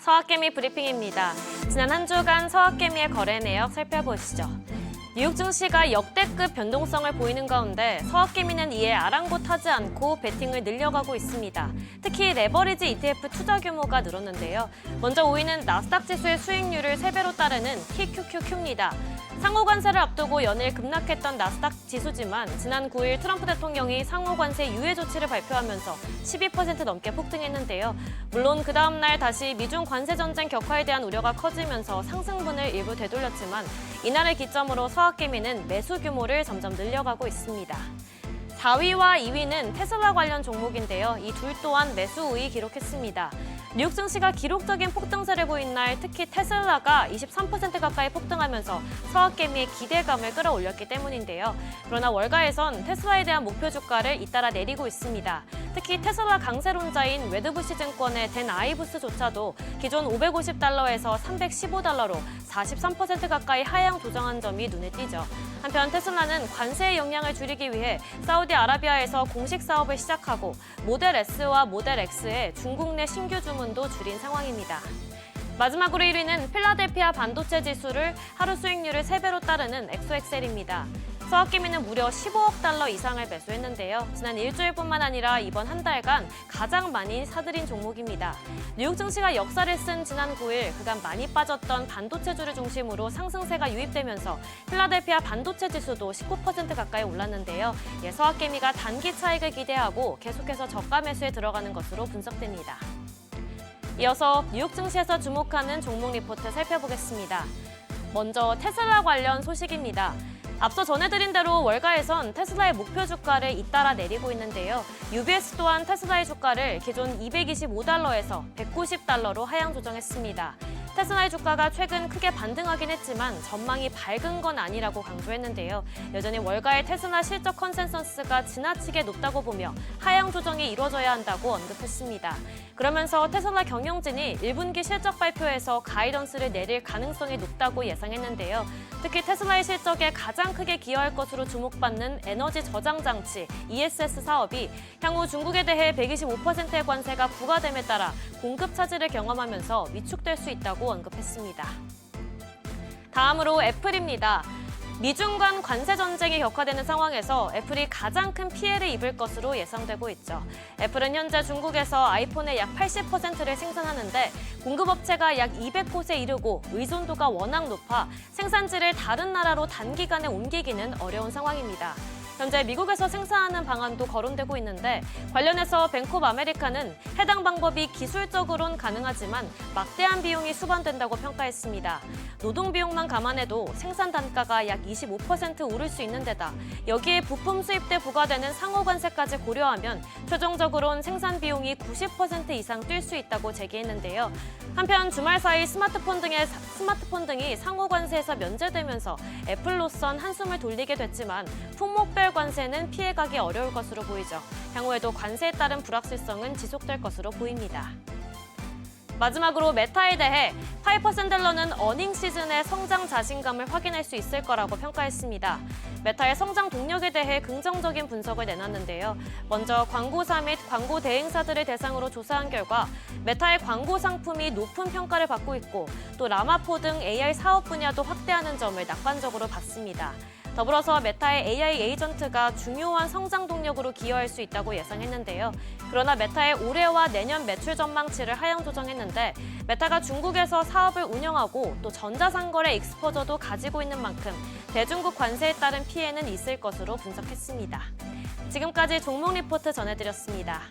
서학개미 브리핑입니다. 지난 한 주간 서학개미의 거래 내역 살펴보시죠. 뉴욕 증시가 역대급 변동성을 보이는 가운데 서학개미는 이에 아랑곳하지 않고 베팅을 늘려가고 있습니다. 특히 레버리지 ETF 투자 규모가 늘었는데요. 먼저 5위는 나스닥 지수의 수익률을 3배로 따르는 TQQQ입니다. 상호관세를 앞두고 연일 급락했던 나스닥 지수지만 지난 9일 트럼프 대통령이 상호관세 유예 조치를 발표하면서 12% 넘게 폭등했는데요. 물론 그 다음 날 다시 미중 관세 전쟁 격화에 대한 우려가 커지면서 상승분을 일부 되돌렸지만 이날을 기점으로 서학개미는 매수 규모를 점점 늘려가고 있습니다. 4위와 2위는 테슬라 관련 종목인데요. 이 둘 또한 매수 우위 기록했습니다. 뉴욕 증시가 기록적인 폭등세를 보인 날 특히 테슬라가 23% 가까이 폭등하면서 서학개미의 기대감을 끌어올렸기 때문인데요. 그러나 월가에선 테슬라에 대한 목표 주가를 잇따라 내리고 있습니다. 특히 테슬라 강세론자인 웨드부시 증권의 댄 아이브스조차도 기존 $550에서 $315로 43% 가까이 하향 조정한 점이 눈에 띄죠. 한편 테슬라는 관세의 영향을 줄이기 위해 사우디아라비아에서 공식 사업을 시작하고 모델 S와 모델 X의 중국 내 신규 주문도 줄인 상황입니다. 마지막으로 1위는 필라델피아 반도체 지수를 하루 수익률을 3배로 따르는 엑소엑셀입니다. 서학개미는 무려 $15억 이상을 매수했는데요. 지난 일주일뿐만 아니라 이번 한 달간 가장 많이 사들인 종목입니다. 뉴욕 증시가 역사를 쓴 지난 9일 그간 많이 빠졌던 반도체주를 중심으로 상승세가 유입되면서 필라델피아 반도체 지수도 19% 가까이 올랐는데요. 서학개미가 단기 차익을 기대하고 계속해서 저가 매수에 들어가는 것으로 분석됩니다. 이어서 뉴욕 증시에서 주목하는 종목 리포트 살펴보겠습니다. 먼저 테슬라 관련 소식입니다. 앞서 전해드린 대로 월가에선 테슬라의 목표 주가를 잇따라 내리고 있는데요. UBS 또한 테슬라의 주가를 기존 $225에서 $190로 하향 조정했습니다. 테슬라의 주가가 최근 크게 반등하긴 했지만 전망이 밝은 건 아니라고 강조했는데요. 여전히 월가의 테슬라 실적 컨센서스가 지나치게 높다고 보며 하향 조정이 이루어져야 한다고 언급했습니다. 그러면서 테슬라 경영진이 1분기 실적 발표에서 가이던스를 내릴 가능성이 높다고 예상했는데요. 특히 테슬라의 실적에 가장 크게 기여할 것으로 주목받는 에너지 저장 장치 ESS 사업이 향후 중국에 대해 125%의 관세가 부과됨에 따라 공급 차질을 경험하면서 위축될 수 있다고 언급했습니다. 다음으로 애플입니다. 미중 간 관세 전쟁이 격화되는 상황에서 애플이 가장 큰 피해를 입을 것으로 예상되고 있죠. 애플은 현재 중국에서 아이폰의 약 80%를 생산하는데 공급업체가 약 200곳에 이르고 의존도가 워낙 높아 생산지를 다른 나라로 단기간에 옮기기는 어려운 상황입니다. 현재 미국에서 생산하는 방안도 거론되고 있는데 관련해서 뱅크 오브 아메리카는 해당 방법이 기술적으로는 가능하지만 막대한 비용이 수반된다고 평가했습니다. 노동 비용만 감안해도 생산 단가가 약 25% 오를 수 있는 데다 여기에 부품 수입 때 부과되는 상호관세까지 고려하면 최종적으로는 생산 비용이 90% 이상 뛸 수 있다고 제기했는데요. 한편 주말 사이 스마트폰 등이 상호관세에서 면제되면서 애플로선 한숨을 돌리게 됐지만 품목별 관세는 피해가기 어려울 것으로 보이죠. 향후에도 관세에 따른 불확실성은 지속될 것으로 보입니다. 마지막으로 메타에 대해 파이퍼 샌델러는 어닝 시즌의 성장 자신감을 확인할 수 있을 거라고 평가했습니다. 메타의 성장 동력에 대해 긍정적인 분석을 내놨는데요. 먼저 광고사 및 광고 대행사들을 대상으로 조사한 결과 메타의 광고 상품이 높은 평가를 받고 있고 또 라마포 등 AI 사업 분야도 확대하는 점을 낙관적으로 봤습니다. 더불어서 메타의 AI 에이전트가 중요한 성장 동력으로 기여할 수 있다고 예상했는데요. 그러나 메타의 올해와 내년 매출 전망치를 하향 조정했는데 메타가 중국에서 사업을 운영하고 또 전자상거래 익스포저도 가지고 있는 만큼 대중국 관세에 따른 피해는 있을 것으로 분석했습니다. 지금까지 종목 리포트 전해드렸습니다.